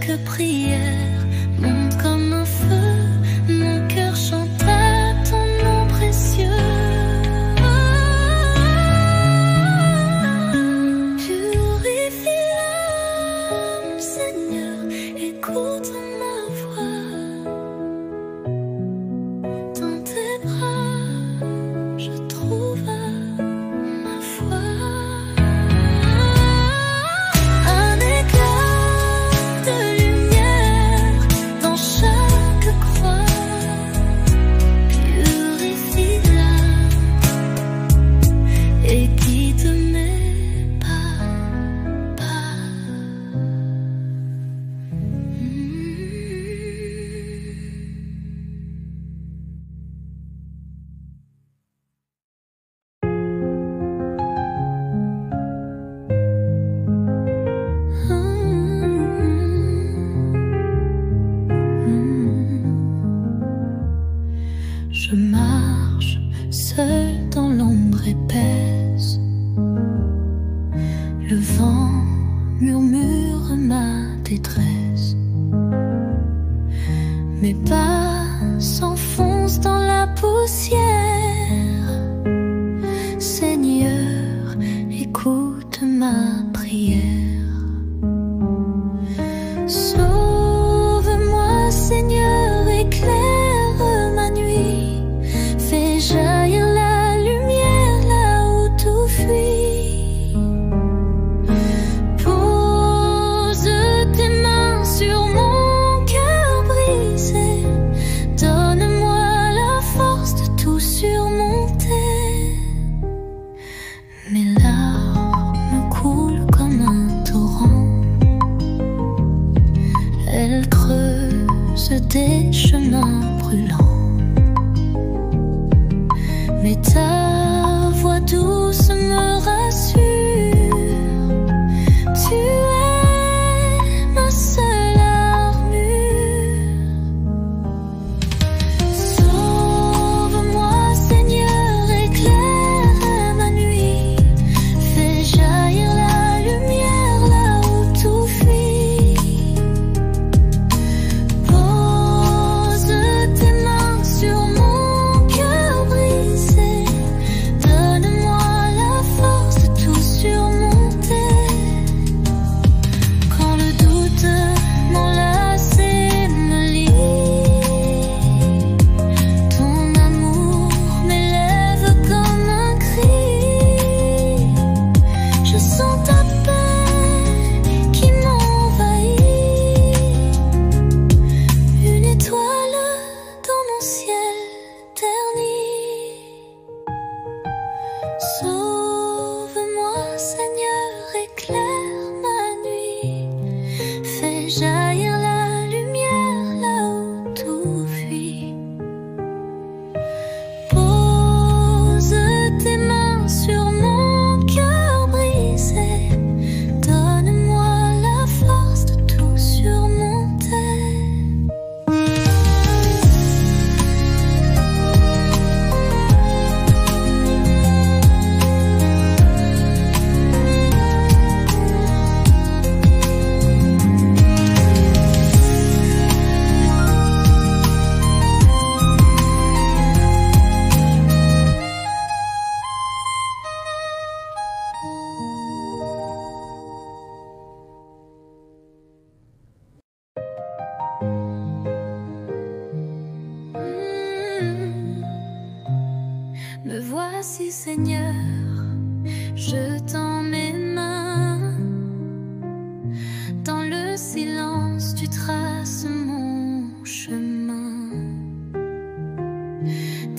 chaque prière monte comme un feu, mon cœur chante à ton nom précieux. Purifie l'âme, Seigneur, écoute ma voix. Dans tes bras, je trouve ma foi. Un éclat de lumière dans chaque croix. Purifie-la et guide mes pas. Je marche seul dans l'ombre épaisse. Le vent murmure ma détresse. Mes pas s'enfoncent dans la poussière. Seigneur, écoute ma prière. Sauve-moi, Seigneur, éclaire ma nuit. Fais jaillir la lumière là où tout fuit. Pose tes mains sur mon cœur brisé. Donne-moi la force de tout surmonter. Mes larmes coulent comme un torrent. Elles creusent des chemins brûlants. Mais ta voix douce me rassure. Tu es ma seule armure. Sauve-moi, Seigneur, éclaire ma nuit. Fais jaillir la lumière là où tout fuit. Pose tes mains sur mon cœur brisé. Donne-moi la force de tout surmonter. Quand le doute m'enlace et me lie, ton amour m'élève comme un cri. Je sens ta paix qui m'envahit. Une étoile dans mon ciel terni. Sauve-moi, Seigneur, éclaire ma nuit. Fais jaillir la lumière là où tout fuit. Pose tes mains sur mon cœur brisé. Donne-moi la force de tout surmonter. Me voici, Seigneur, je tends mes mains. Dans le silence, tu traces mon chemin.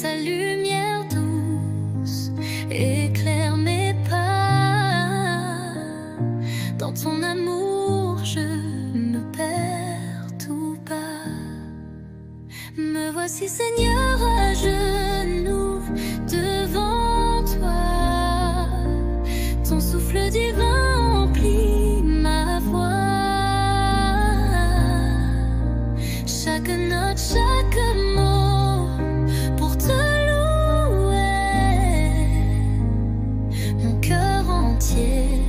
Ta lumière douce éclaire mes pas. Dans ton amour, je me perds tout bas. Me voici, Seigneur, à genoux devant toi. Ton souffle divin emplit ma voix. Chaque note, chaque mot pour te louer. Mon cœur entier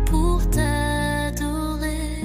pour t'adorer.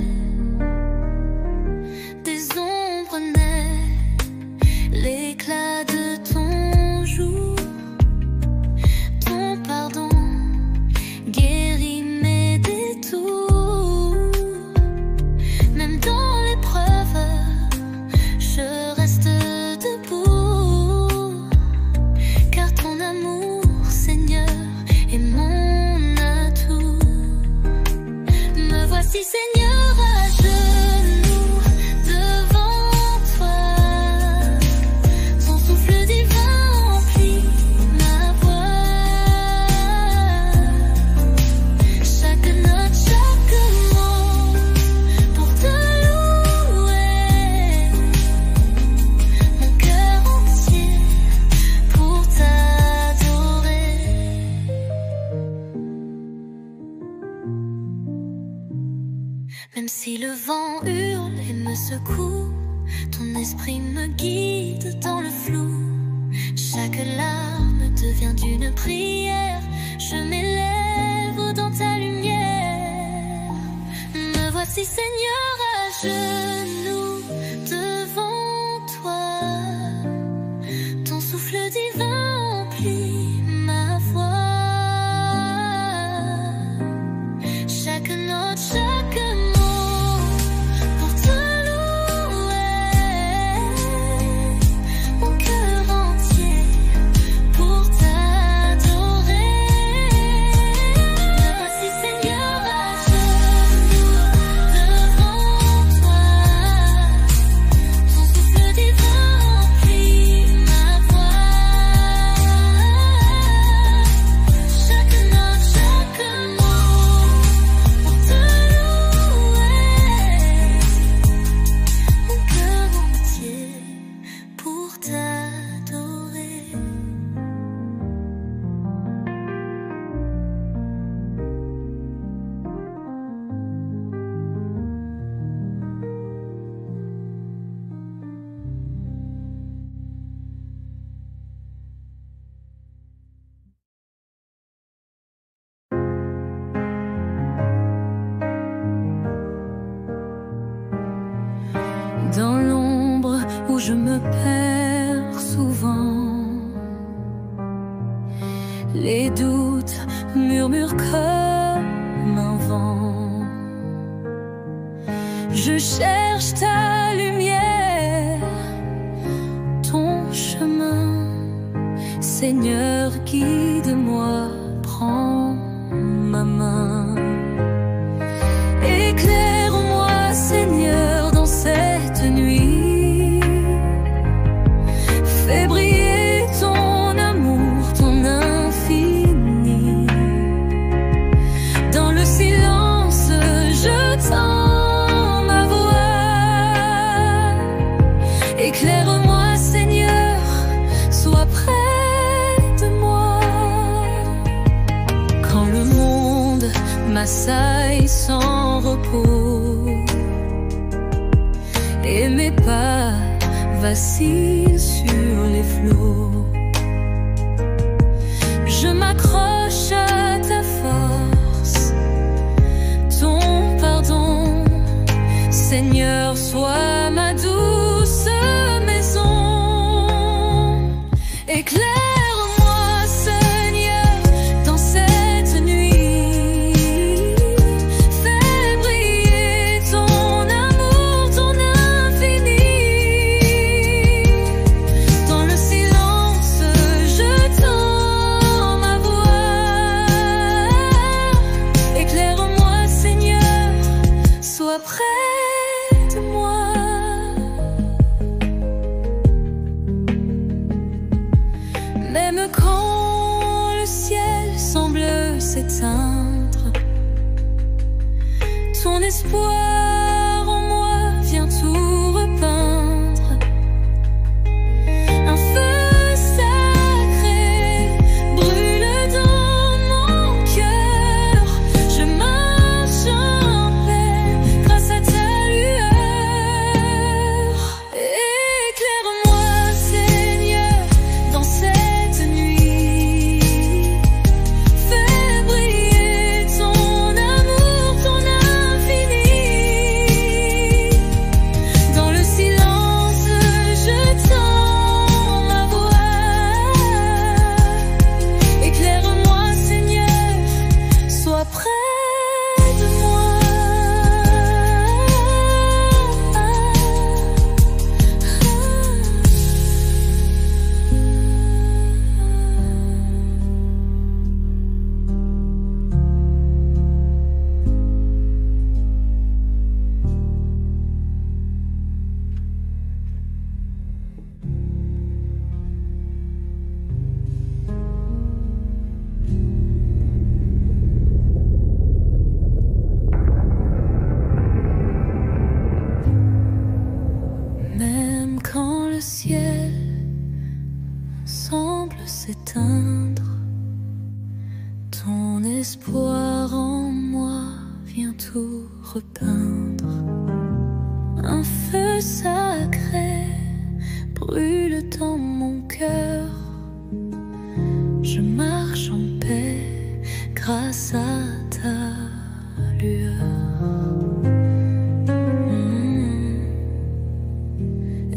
Si le vent hurle et me secoue, ton esprit me guide dans le flou. Chaque larme devient une prière. Je m'élève dans ta lumière. Me voici, Seigneur, à genoux devant toi. Ton souffle divin emplit ma voix. Chaque note, chaque mot pour te louer. Mon cœur entier pour t'adorer. Me voici, Seigneur, à genoux devant toi. Ton souffle divin emplit ma voix. Chaque note, chaque mot pour te louer. Mon cœur entier pour t'adorer. Dans l'ombre où je me perds souvent, les doutes murmurent comme un vent. Je cherche ta lumière, ton chemin. Seigneur, guide-moi, prends ma main. Éclaire-moi, Seigneur, dans cette nuit. Fais briller ton amour, ton infini. Dans le silence, je tends ma voix. Éclaire-moi, Seigneur, sois près de moi. Quand le monde m'assaille sans repos et mes pas vacillent sur les flots, je m'accroche à ta force, ton pardon. Seigneur, sois ma douce maison. Éclaire-moi, Seigneur, dans cette nuit. Fais briller ton amour, ton infini. Dans le silence, je tends ma voix. Éclaire-moi, Seigneur, sois près de moi. Même quand le ciel semble s'éteindre, ton espoir en moi vient tout repeindre. Un feu sacré brûle dans mon cœur. Je marche en paix grâce à ta lueur. Éclaire-moi, Seigneur, dans cette nuit. Fais briller ton amour, ton infini. Dans le silence, je tends ma voix. Éclaire-moi, Seigneur, sois près de moi. Même quand le ciel semble s'éteindre, ton espoir en moi vient tout repeindre. Un feu sacré brûle dans mon cœur. Je marche en paix grâce à ta lueur.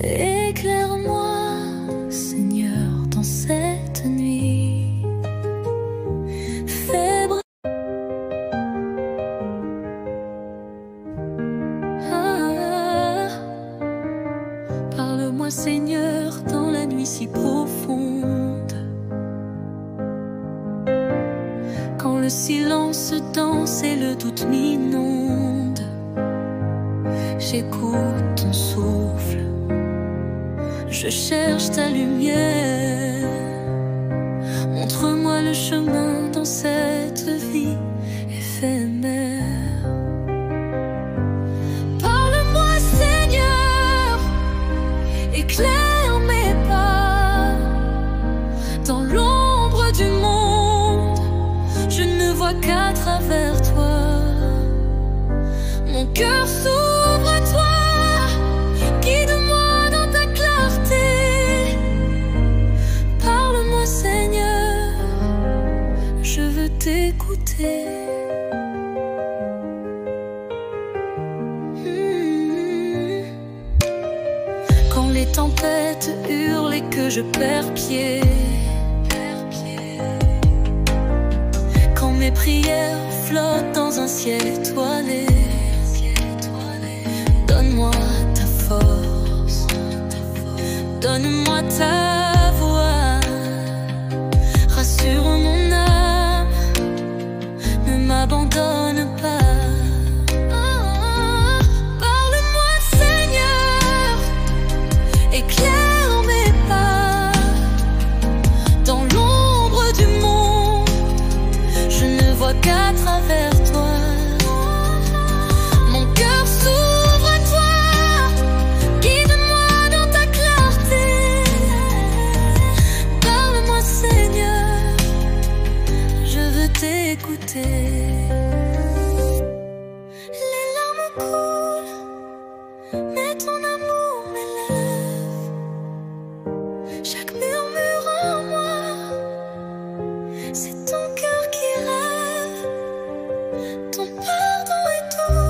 Éclaire-moi, Seigneur, dans cette nuit. Fais Parle-moi, Seigneur, dans la nuit si profonde. Quand le silence danse et le doute m'inonde, j'écoute ton souffle, je cherche ta lumière. Montre-moi le chemin dans cette vie éphémère. Parle-moi, Seigneur, éclaire mes pas. Dans l'ombre du monde, je ne vois qu'à travers toi. Mon cœur s'ouvre à toi, guide-moi dans ta clarté. Parle-moi, Seigneur, je veux t'écouter. Quand les tempêtes hurlent et que je perds pied, quand mes prières flottent dans un ciel étoilé, donne-moi ta force, donne-moi ta voix, rassure mon âme, ne m'abandonne pas. Parle-moi, Seigneur, éclaire mes pas. Dans l'ombre du monde, je ne vois qu'à travers toi. Mon cœur s'ouvre à toi, guide-moi dans ta clarté. Parle-moi, Seigneur, je veux t'écouter. Les larmes coulent, mais ton amour m'élève. Chaque murmure en moi, c'est ton cœur qui rêve. Ton pardon est tout,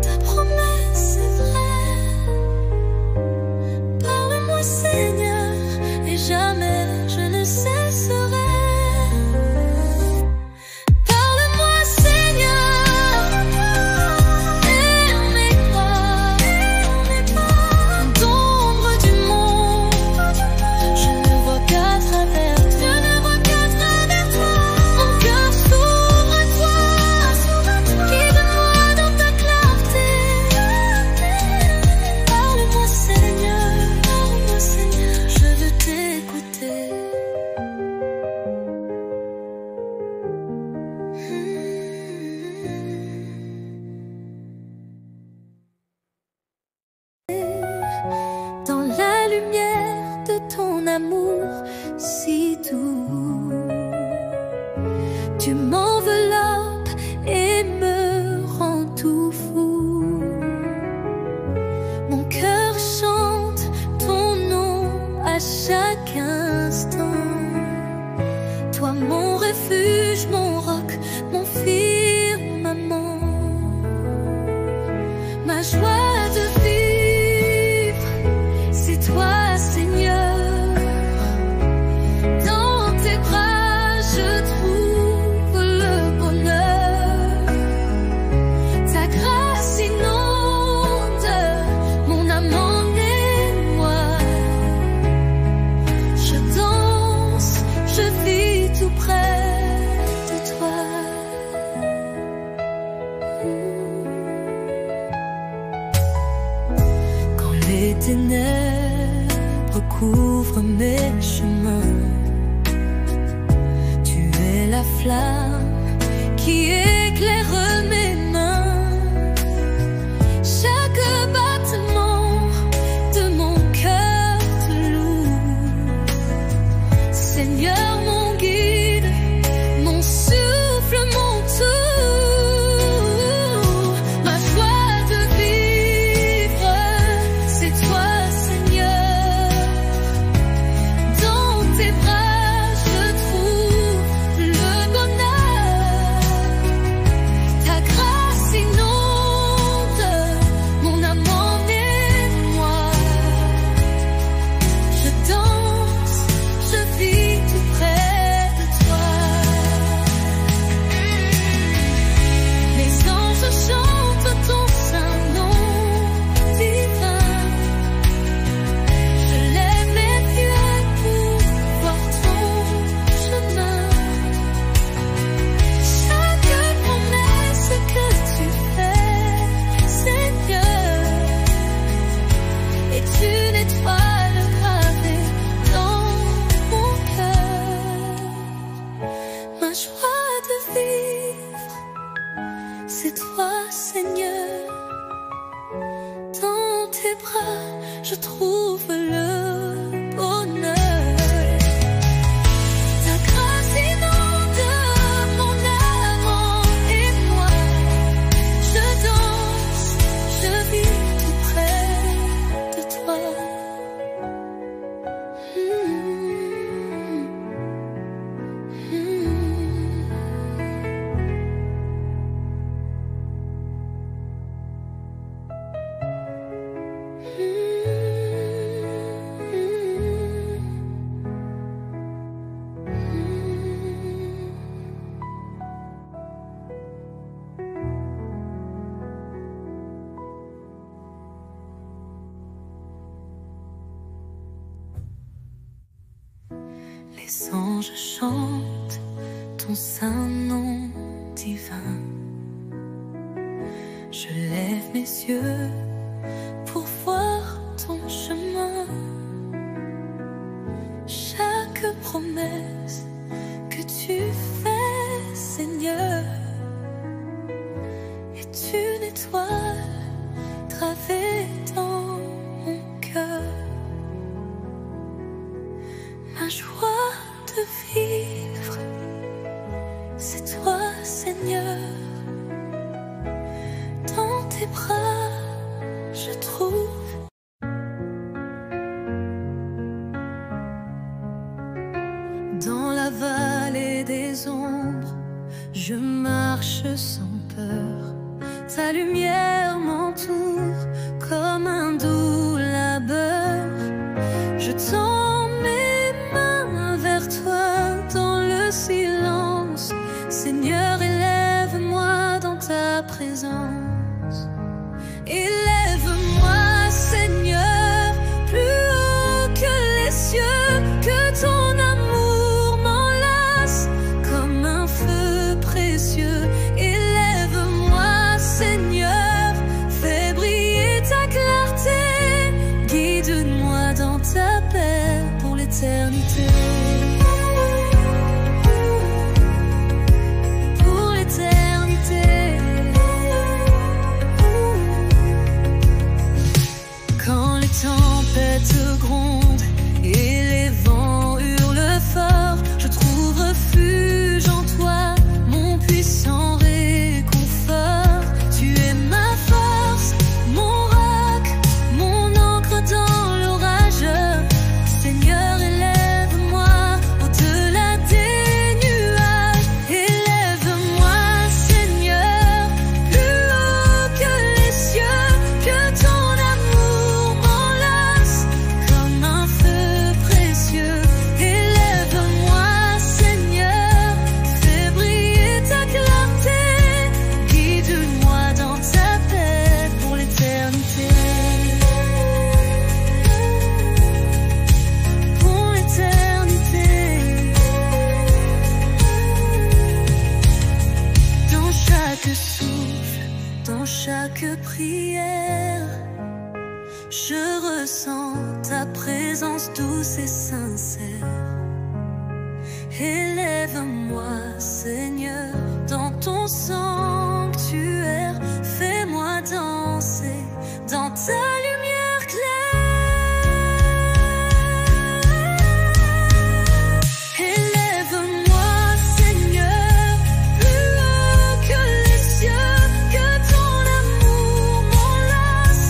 ta promesse est vraie. Parle-moi, Seigneur, et jamais je ne cesserai. Parle-moi, Seigneur, aime mes pas. D'ombre du monde, je ne vois qu'à travers toi. Mon cœur s'ouvre à toi, guide-moi dans ta clarté. Parle-moi, Seigneur, je veux t'écouter. Dans la lumière de ton amour si doux, tu m'enveloppes et me rends tout fou. Mon cœur chante ton nom à chaque instant. Toi, mon refuge, mon roc, mon firmament. Ma joie de vivre, c'est toi, Seigneur. Dans tes bras, je trouve le bonheur. Ta grâce inonde mon âme en émoi. Je danse, je vis tout près de toi. Quand les ténèbres couvrent mes chemins, tu es la flamme qui éclaire mes mains. Chaque battement de mon cœur te loue. Seigneur, mon guide, mon souffle, mon tout. Ma joie de vivre, tes bras, je trouve le bonheur. Ta grâce inonde mon âme et moi. Je danse, je vis tout près de toi. Les anges chantent ton saint nom divin. Je lève mes yeux pour voir ton chemin. Chaque promesse que tu fais, Seigneur, est une étoile gravée dans mon cœur. Ma joie de vivre, c'est toi, Seigneur. Dans tes bras, je trouve dans la vallée des ombres, je marche sans peur. Ta lumière m'entoure comme un doux labeur. Je tends mes mains vers toi dans le silence. Seigneur, élève-moi dans ta présence. Élève-moi, Seigneur, plus haut que les cieux, que ton amour m'enlace comme un feu précieux. Élève-moi, Seigneur, fais briller ta clarté, guide-moi dans ta paix pour l'éternité. Pour l'éternité. Quand les tempêtes grondent et les vents hurlent fort, je trouve refuge en toi, mon puissant réconfort. Tu es ma force, mon roc, mon ancre dans l'orage. Seigneur, élève-moi au-delà des nuages. Élève-moi, Seigneur, plus haut que les cieux, que ton amour m'enlace comme un feu précieux. Élève-moi, Seigneur, fais briller ta clarté, guide-moi dans ta paix pour l'éternité. Pour l'éternité. Dans chaque souffle, dans chaque prière, je ressens ta présence douce et sincère. Élève-moi, Seigneur, dans ton sanctuaire. Fais-moi danser dans ta lumière claire. Élève-moi, Seigneur, plus haut que les cieux, que ton amour m'enlace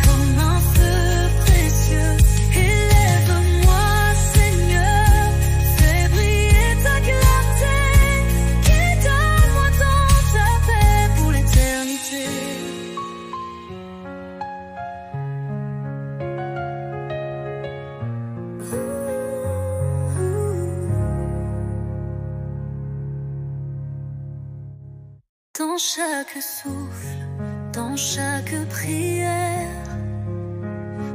comme un feu précieux. Élève-moi, Seigneur, fais briller ta clarté, guide-moi dans ta paix pour l'éternité. Dans chaque souffle, dans chaque prière,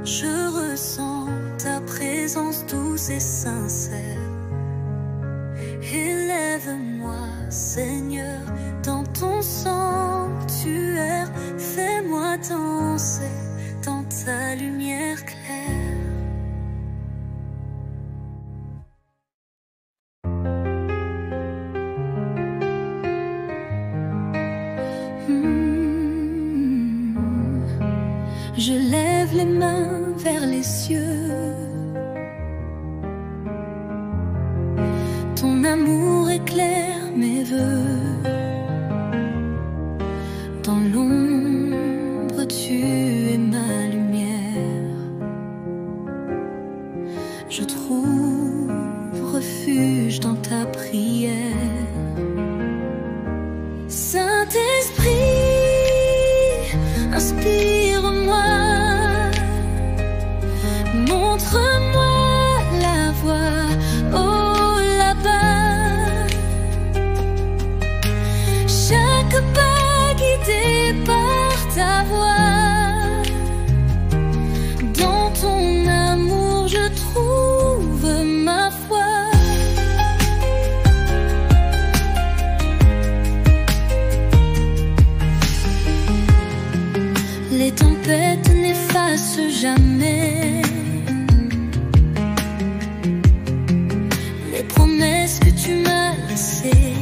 je ressens ta présence douce et sincère. Élève-moi, Seigneur, dans ton sanctuaire. Fais-moi danser dans ta lumière claire. Je lève les mains vers les cieux. Ton amour éclaire mes vœux. Dans l'ombre, tu es ma lumière. Je trouve refuge dans ta prière. Saint-Esprit, inspire-moi, montre-moi la voie, oh là-bas. Chaque pas guidé par ta voix. Dans ton amour je trouve ma foi. Les tempêtes n'effacent jamais les promesses que tu m'as laissées.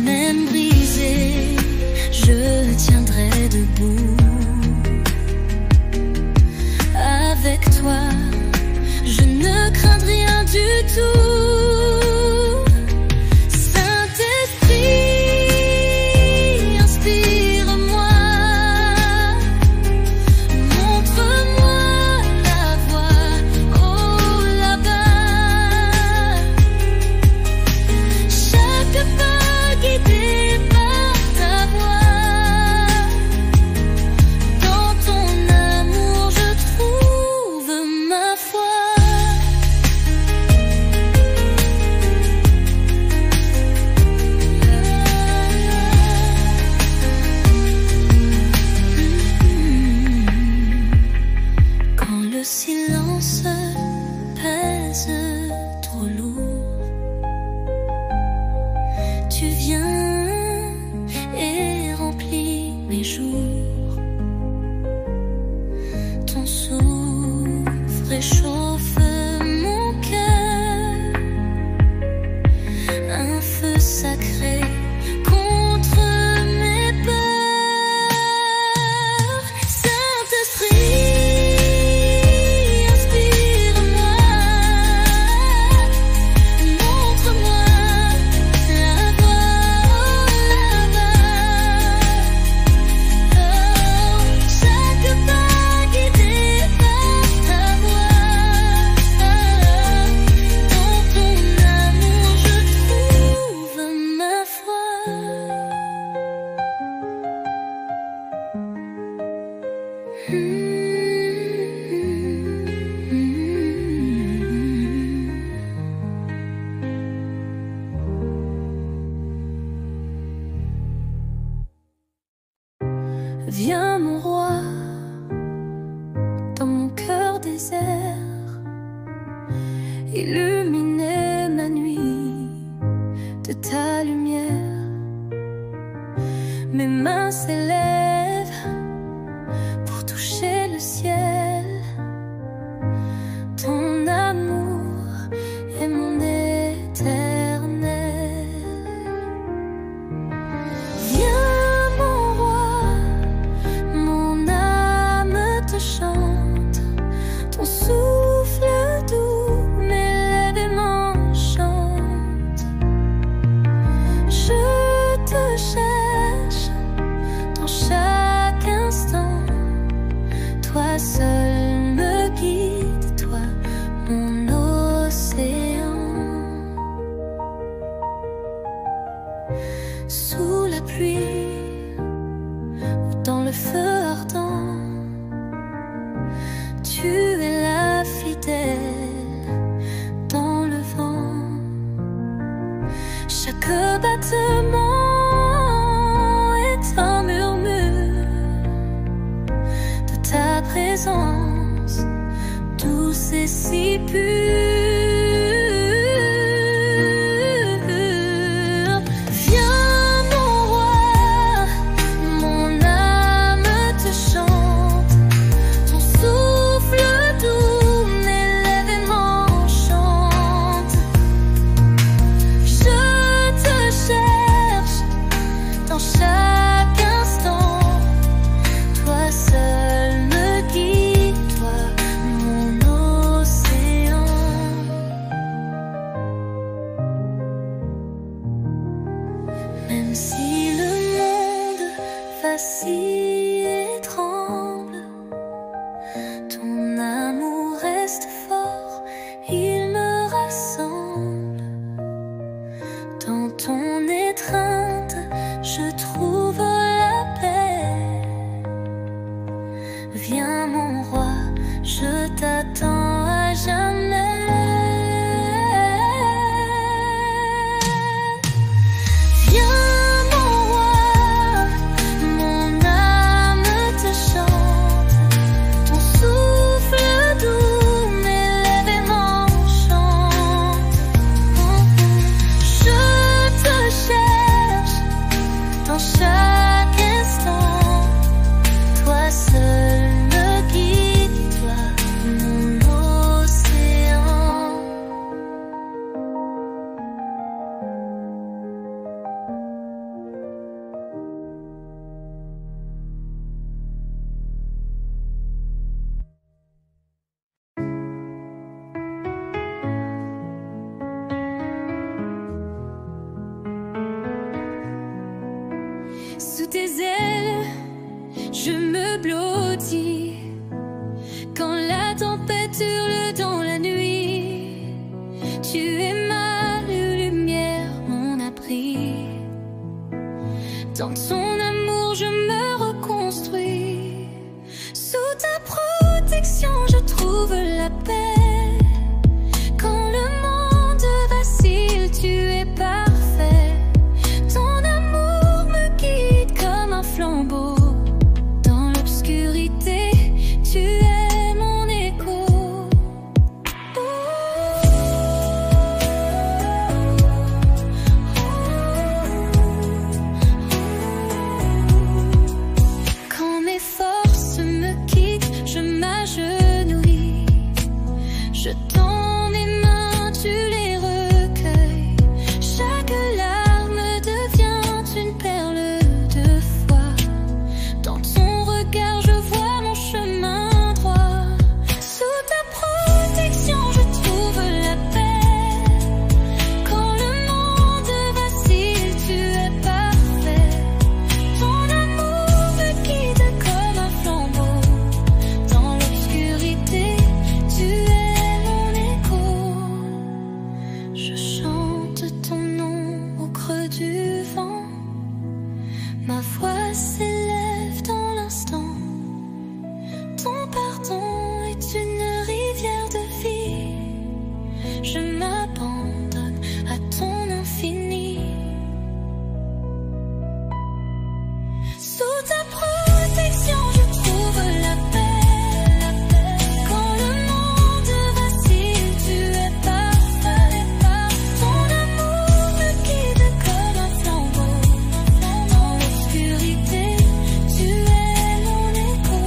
Même brisée, je tiendrai debout. Avec toi, je ne crains rien du tout. Viens mon roi, dans mon cœur désert, illuminer ma nuit de ta lumière. Mes mains s'élèvent pour toucher le ciel. Ton amour est mon éternel. Viens mon roi, mon âme te chante. Ton souffle doux m'élève et m'enchante. Je te cherche dans chaque instant. Toi seul me guide, toi mon océan. Sous la pluie ou dans le feu ardent, tu es la fidèle dans le vent. Chaque battement est un murmure de ta présence, douce et si pure. Viens mon roi, je t'attends à jamais. Viens mon roi, mon âme te chante, ton souffle doux m'élève et m'enchante. Je te cherche dans chaque instant, toi seul me guide, toi mon océan. Sous tes ailes, je me blottis quand la tempête hurle dans la nuit. Tu es ma lumière, mon abri. Dans ton amour, je me reconstruis. Sous ta protection, je trouve la paix. Quand le monde vacille, tu es parfait. Ton amour me guide comme un flambeau. Dans l'obscurité, tu es mon écho. Quand mes forces me quittent, je m'agenouille. Je tends mes mains, tu les recueilles. Chaque larme devient une perle de foi. Dans ton regard, je vois mon chemin droit. Sous ta protection, je trouve la paix. Quand le monde vacille, tu es parfait. Ton amour me guide comme un flambeau. Dans l'obscurité, tu es mon écho. Je chante ton nom au creux du vent. Ma voix s'élève dans l'instant. Ton pardon est une rivière de vie. Je m'abandonne à ton infini. Sous ta protection, je trouve la paix. Quand le monde vacille, tu es parfait. Ton amour me guide comme un flambeau. Dans l'obscurité, tu es mon écho.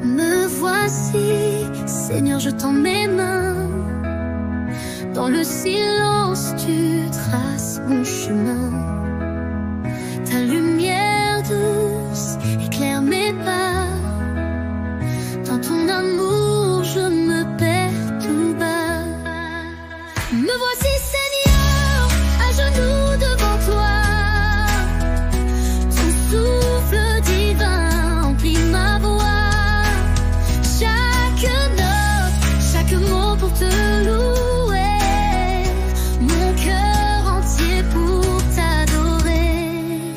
Me voici, Seigneur, je tends mes mains. Dans le silence, tu traces mon chemin. Ta lumière douce éclaire mes pas. Dans ton amour, je me perds tout bas. Me voici, Seigneur, à genoux devant toi. Ton souffle divin emplit ma voix. Chaque note, chaque mot pour te louer. Mon cœur entier pour t'adorer.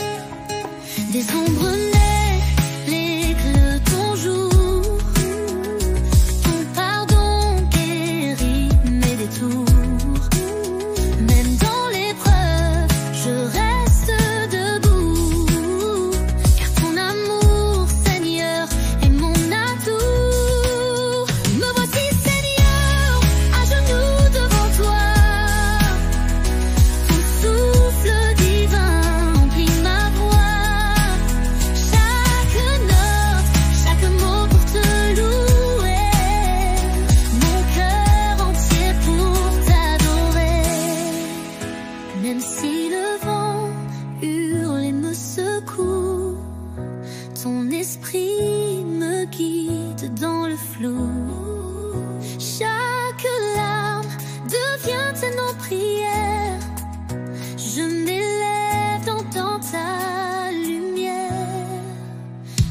le flou. Chaque larme devient un nom prière. Je m'élève dans ta lumière.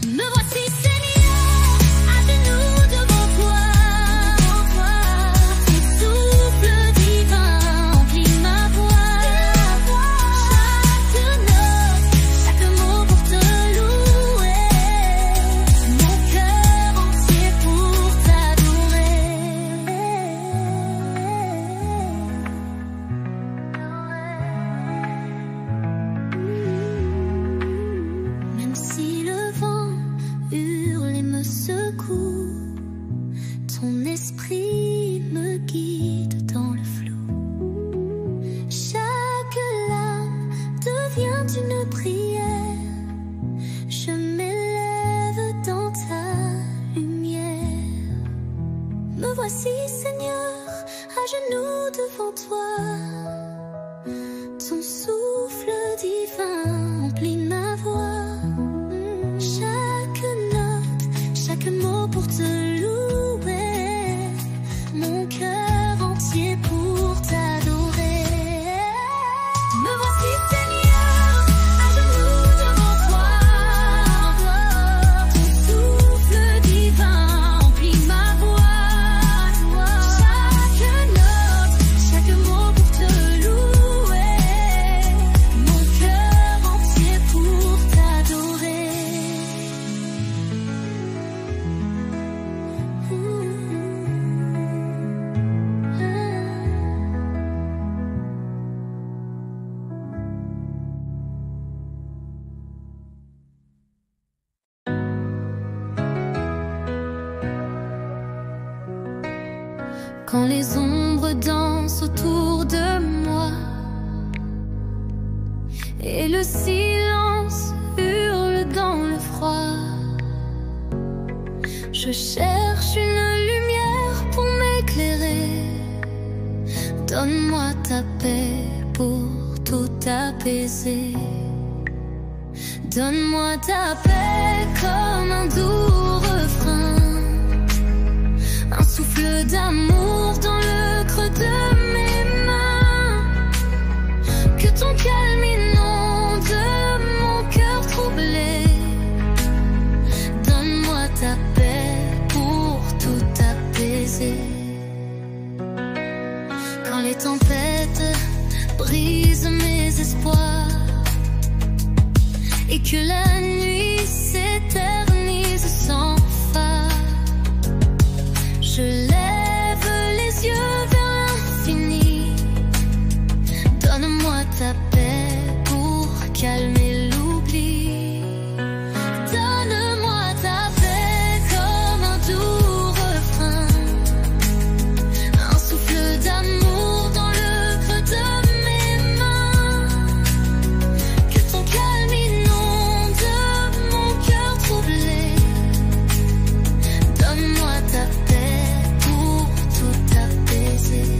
Me voici Seigneur, à genoux devant toi. Ton souffle divin emplit ma voix. Chaque note, chaque mot pour te louer. Mon cœur entier pour t'adorer. Même si le vent hurle et me secoue, ton esprit me guide dans le flou. Chaque larme devient une prière. Je m'élève dans ta lumière. Me voici Seigneur, à genoux devant toi. Ton souffle divin emplit ma voix. Chaque note, chaque mot pour te louer. Mon cœur entier pour t'adorer. Me voici Seigneur, à genoux devant toi. Ton souffle divin emplit ma voix. Chaque note, chaque mot pour te louer. Mon cœur entier pour t'adorer. Quand les ombres dansent autour de moi et le silence hurle dans le froid, je cherche une lumière pour m'éclairer. Donne-moi ta paix pour tout apaiser. Donne-moi ta paix comme un doux refrain, un souffle d'amour dans le creux de mes mains. Que ton calme inonde mon cœur troublé. Donne-moi ta paix pour tout apaiser. Quand les tempêtes brisent mes espoirs et que la nuit s'éternise sans phare, je lève les yeux vers l'infini. Donne-moi ta paix pour calmer l'oubli. Donne-moi ta paix comme un doux refrain, un souffle d'amour dans le creux de mes mains. Que ton calme inonde mon cœur troublé. Donne-moi ta paix pour tout apaiser.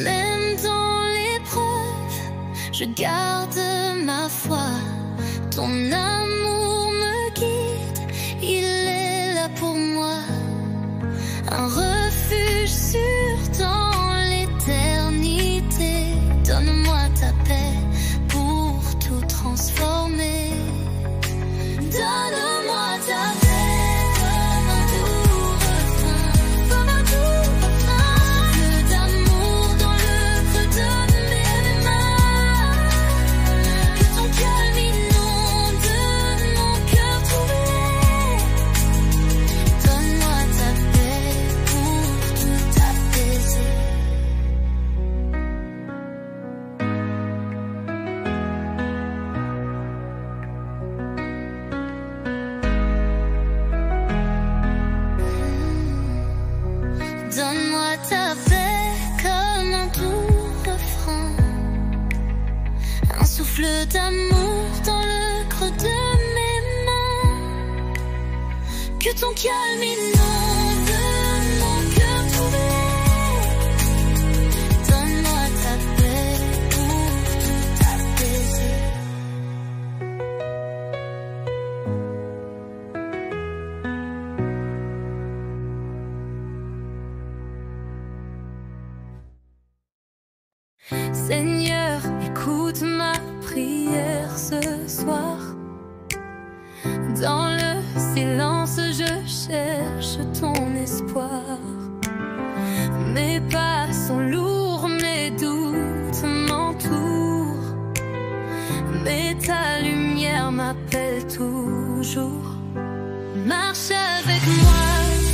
Même dans l'épreuve, je garde ma foi. Ton amour me guide, il est là pour moi. Un refuge sûr dans l'éternité. Donne-moi ta paix pour tout transformer. Donne-moi ta paix comme un doux refrain, comme un doux refrain. Un souffle d'amour dans le creux de mes mains. Que ton calme inonde mon cœur troublé. Donne-moi ta paix pour tout apaiser. Donne-moi ta paix comme un doux refrain, un souffle d'amour dans le creux de mes mains. Que ton calme inonde mon cœur troublé. Donne-moi ta paix pour tout apaiser. Dans le silence, je cherche ton espoir. Mes pas sont lourds, mes doutes m'entourent, mais ta lumière m'appelle toujours. Marche avec moi,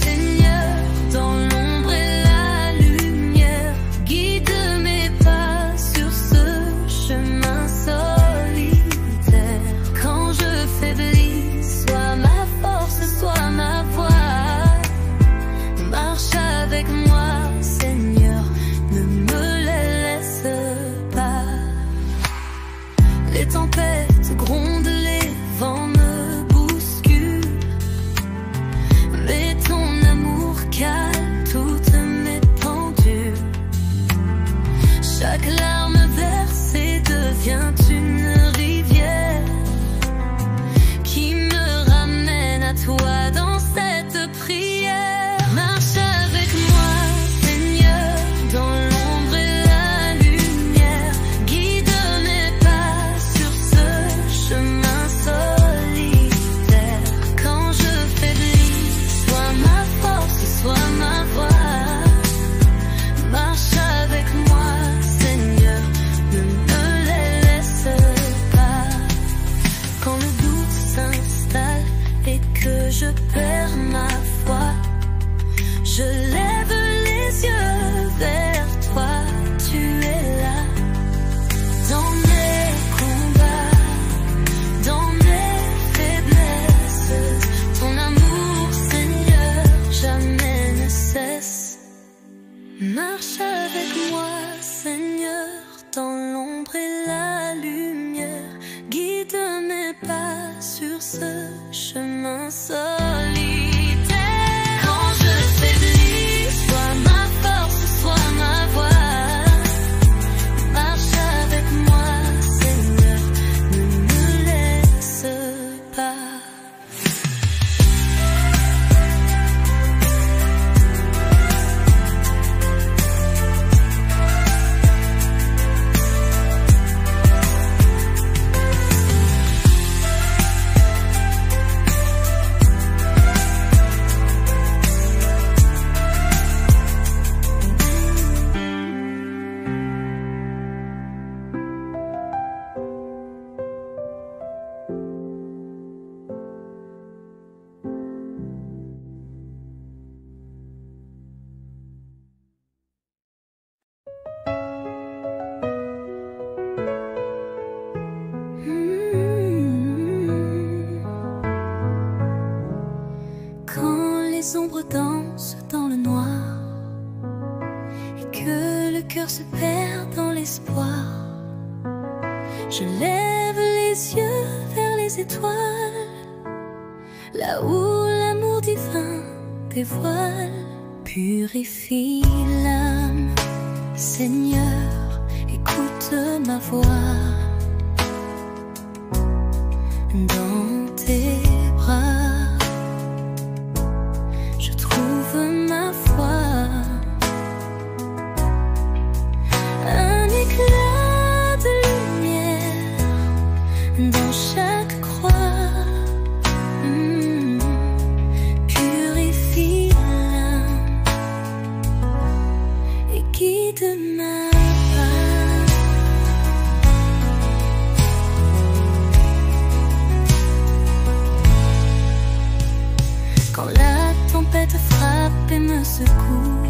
Seigneur, dans l'ombre et la lumière. Guide mes pas sur ce chemin solitaire. Quand je faiblis, sois ma force, sois ma voix. Marche avec moi, Seigneur, ne me laisse pas. Les tempêtes grondent, les vents me bousculent, mais ton amour cale toutes mes pendules. Chaque larme versée devient une rivière qui me ramène à toi dans cette prière. Marche avec moi, Seigneur, dans l'ombre et la lumière. Guide mes pas sur ce chemin solitaire. Quand je faiblis, sois ma force, sois ma voix. Marche avec moi, Seigneur, ne me laisse pas. Quand le doute s'installe et que je perds ma foi, je lève les yeux vers toi, tu es là. Dans mes combats, dans mes faiblesses, ton amour, Seigneur, jamais ne cesse. Marche avec moi, Seigneur, dans l'ombre et la lumière. Guide mes pas sur ce chemin solitaire. Quand je faiblis, sois ma force, sois ma voix. Marche avec moi, Seigneur, ne me laisse pas. Quand les ombres dansent dans le noir et que le cœur se perd dans l'espoir, je lève les yeux vers les étoiles, là où l'amour divin dévoile, purifie l'âme. Seigneur, écoute ma voix. Dans tes bras, je trouve ma foi. Un éclat de lumière dans chaque croix. Purifie l'âme et guide ma pas. Quand la tempête frappe et me secoue,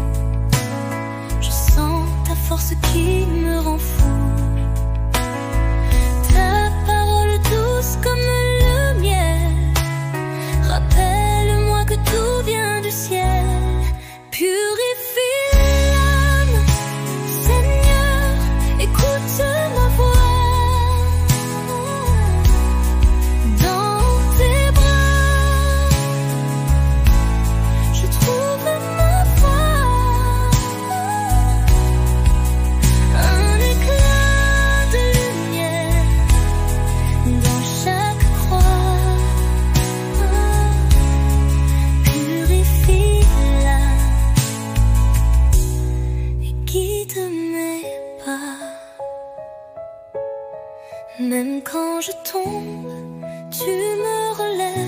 je sens ta force qui me rend fou. Ta parole douce comme le miel rappelle-moi que tout vient du ciel. Purifie l'âme, Seigneur, écoute ma voix. Dans tes bras, je trouve ma foi. Un éclat de lumière dans chaque croix. Purifie l'âme et guide mes pas. Même quand je tombe, tu me relèves.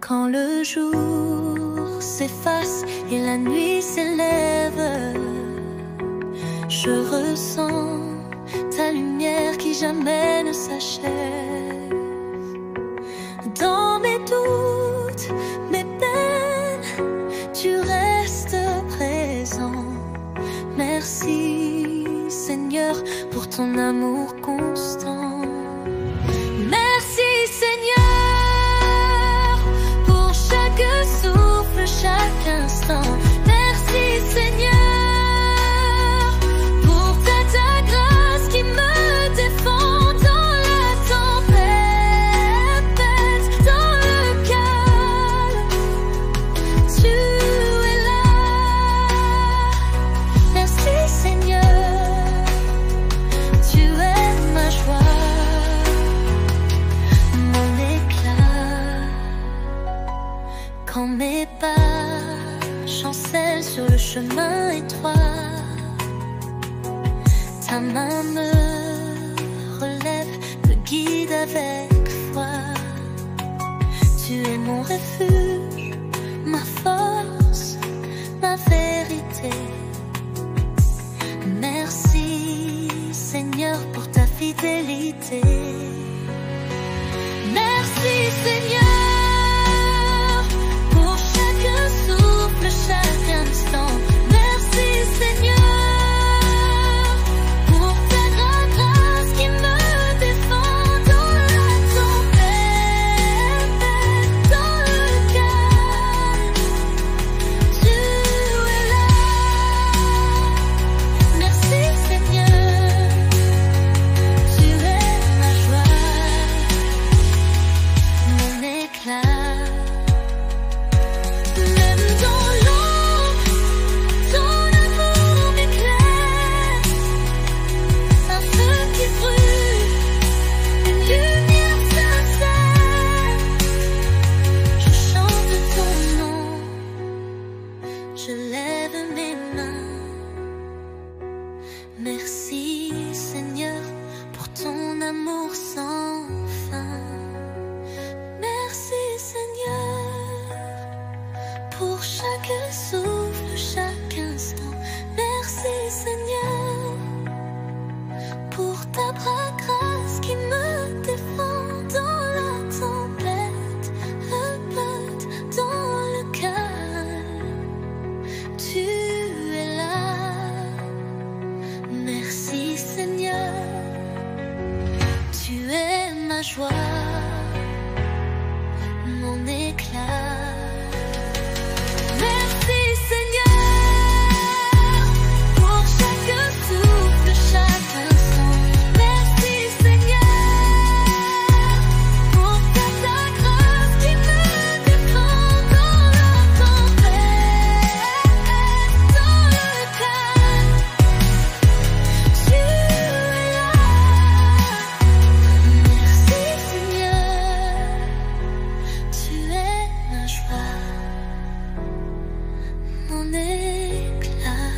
Quand le jour s'efface et la nuit s'élève, je ressens ta lumière qui jamais ne s'achève. Dans mes doutes, mes peines, tu restes présent. Merci Seigneur pour ton amour constant. Merci Seigneur pour chaque souffle, chaque instant. Merci Seigneur pour ta grâce qui me défend dans la tempête, dans le calme. Tu es là. Merci Seigneur, tu es ma joie, mon éclat. Quand mes pas chancellent sur le chemin étroit, ta main me relève, me guide avec foi. Tu es mon refuge, ma force, ma vérité. Merci Seigneur pour ta fidélité. Merci Seigneur pour chaque souffle, chaque instant. Merci Seigneur pour ta grâce qui me défend dans la tempête, dans le calme. Tu es là. Merci Seigneur, tu es ma joie, mon éclat. Même dans l'ombre, ton amour m'éclaire. Un feu qui brûle, une lumière sincère. Je chante ton nom, je lève mes mains. Merci Seigneur pour ton amour sans fin. Merci Seigneur pour chaque souffle, chaque instant. Merci Seigneur pour ta grâce qui me défend dans la tempête, dans le calme. Tu es là. Merci Seigneur, tu es ma joie, mon éclat. Merci Seigneur pour chaque souffle, chaque instant. Merci Seigneur pour ta grâce qui me défend dans la tempête, dans le calme. Tu es là. Merci Seigneur, tu es ma joie, mon éclat.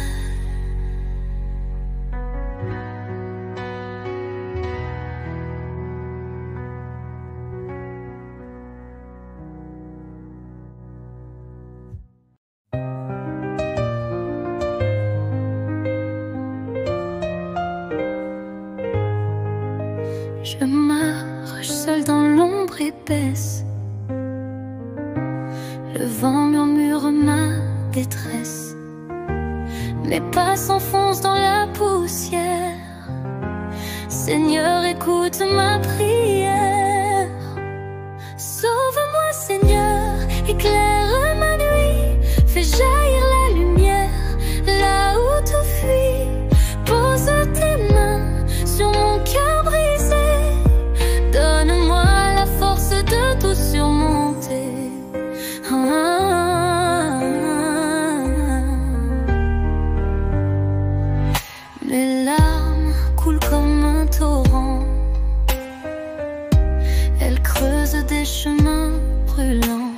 Je marche seul dans l'ombre épaisse. Le vent murmure ma détresse. Mes pas s'enfoncent dans la poussière. Seigneur, écoute ma prière. Sauve-moi Seigneur, éclaire ma nuit. Fais jaillir la lumière là où tout fuit. Pose tes mains sur mon cœur brisé. Donne-moi la force de tout surmonter. Mes larmes coulent comme un torrent. Elles creusent des chemins brûlants.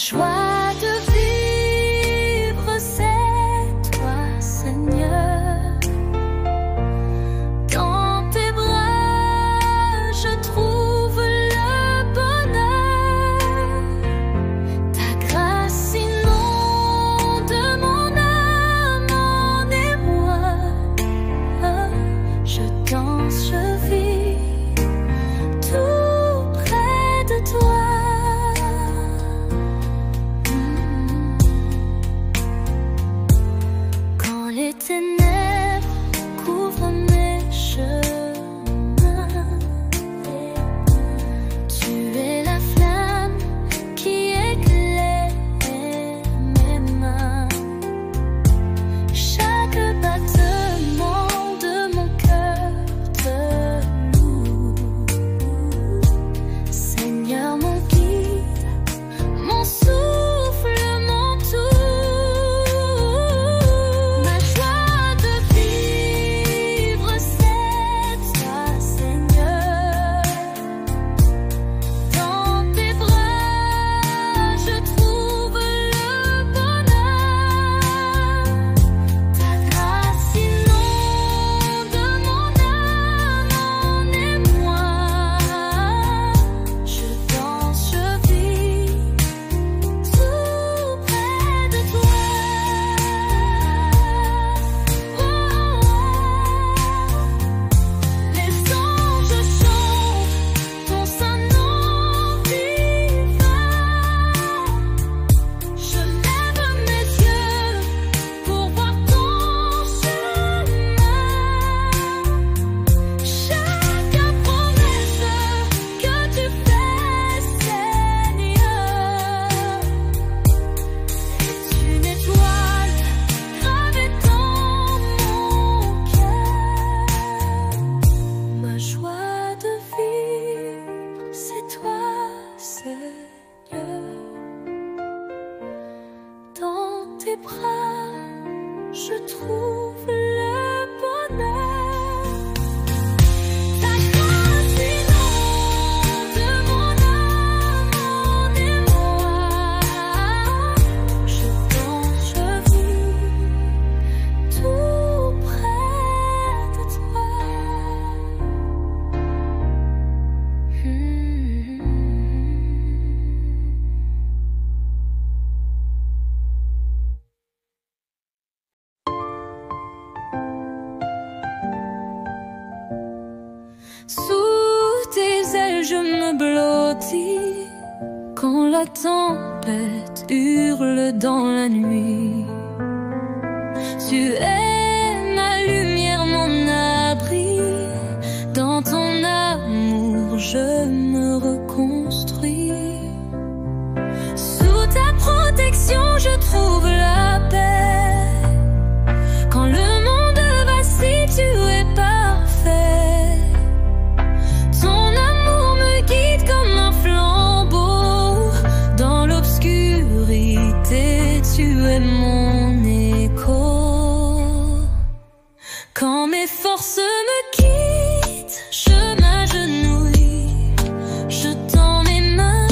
joie de vivre, c'est toi, Seigneur. Dans tes bras, je trouve le bonheur. Ta grâce inonde mon âme en émoi. Je danse, je vis tout près de toi. Quand les ténèbres couvrent mes chemins, tu es la flamme qui éclaire mes mains. Chaque battement de mon cœur te loue. Seigneur, mon guide, mon souffle, mon tout. Ma joie de vivre, c'est toi, Seigneur. Dans tes bras, je trouve le bonheur. Ta grâce inonde mon âme en émoi. Je danse, je vis tout près de toi. Les anges chantent ton saint nom vivant. Je lève mes yeux pour voir ton chemin. Chaque promesse que tu fais, Seigneur, est une étoile gravée dans mon cœur. Ma joie de vivre, c'est toi, Seigneur. Dans tes bras, je trouve le bonheur. Ta grâce inonde mon âme en émoi. Je danse, je vis tout près de toi. Sous tes ailes, je me blottis quand la tempête hurle dans la nuit. Tu es ma lumière, mon abri. Dans ton amour, je me reconstruis. Sous ta protection, je trouve la paix. Quand le monde vacille, tu es parfait. Ton amour me guide comme un flambeau. Dans l'obscurité, tu es mon écho. Quand mes forces me quittent, je m'agenouille. Je tends mes mains,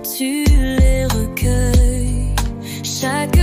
tu les recueilles. Chaque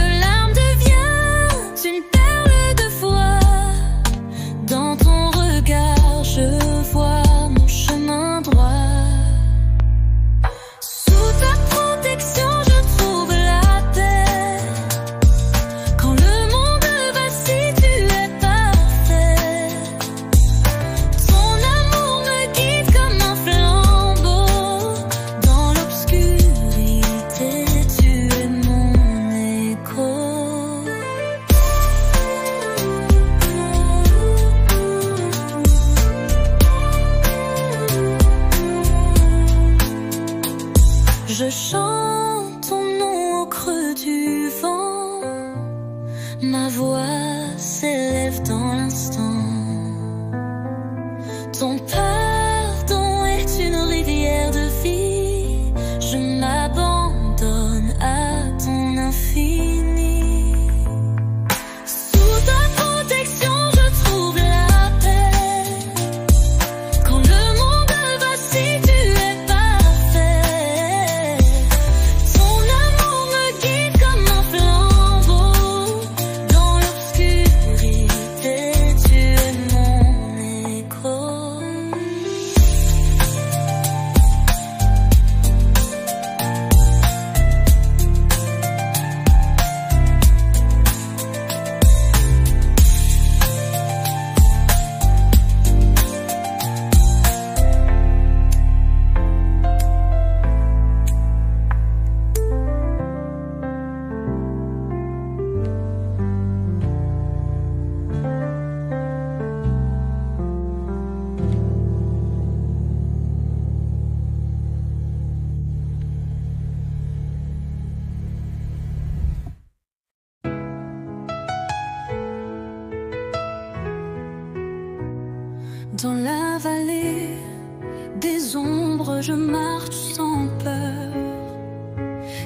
je marche sans peur.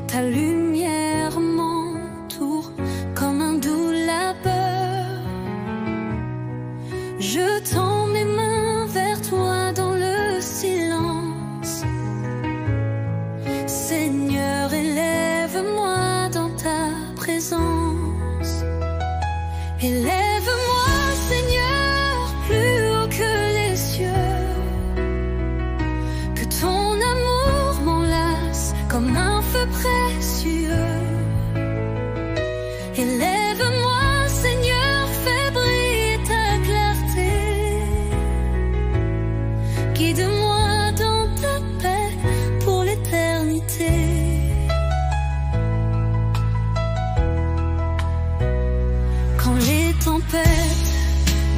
Ta lumière m'entoure comme un doux labeur. Je tends mes mains vers toi dans le silence. Seigneur, élève-moi dans ta présence. Élève-moi, Seigneur, plus haut que les cieux. Que ton amour m'enlace comme un feu précieux. Élève-moi, Seigneur, fais briller ta clarté. Guide-moi dans ta paix pour l'éternité. Quand les tempêtes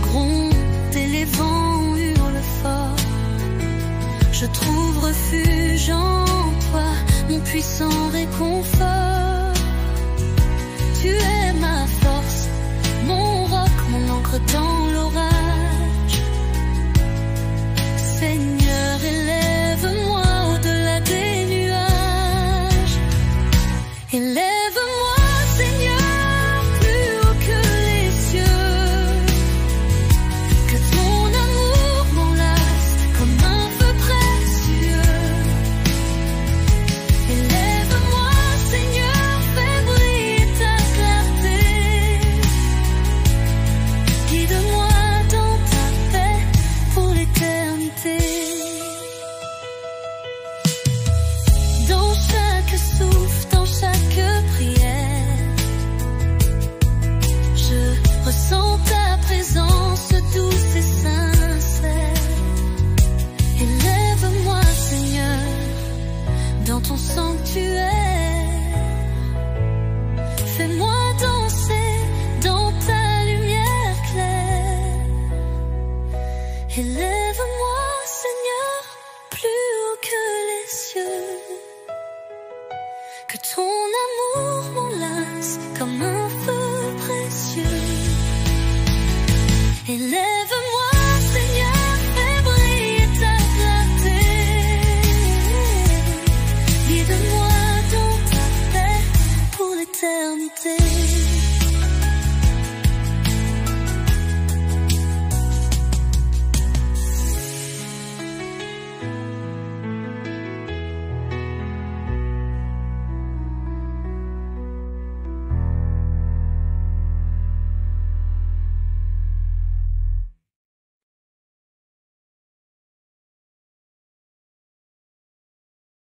grondent et les vents hurlent fort, je trouve refuge en toi, mon puissant réconfort. Tu es ma force, mon roc, mon ancre dans l'orage. Seigneur, élève-moi au-delà des nuages. Élève-moi, Seigneur, plus haut que les cieux. Que ton amour m'enlace comme un feu précieux. Élève-moi, Seigneur, fais briller ta clarté. Guide-moi dans ta paix pour l'éternité. Dans chaque souffle, dans chaque prière, je ressens ta présence douce et sincère. Élève-moi, Seigneur, dans ton sanctuaire. Fais-moi danser dans ta lumière claire. Élève-moi, Seigneur, plus haut que les cieux. Que ton amour m'enlace comme un feu précieux. Élève-moi,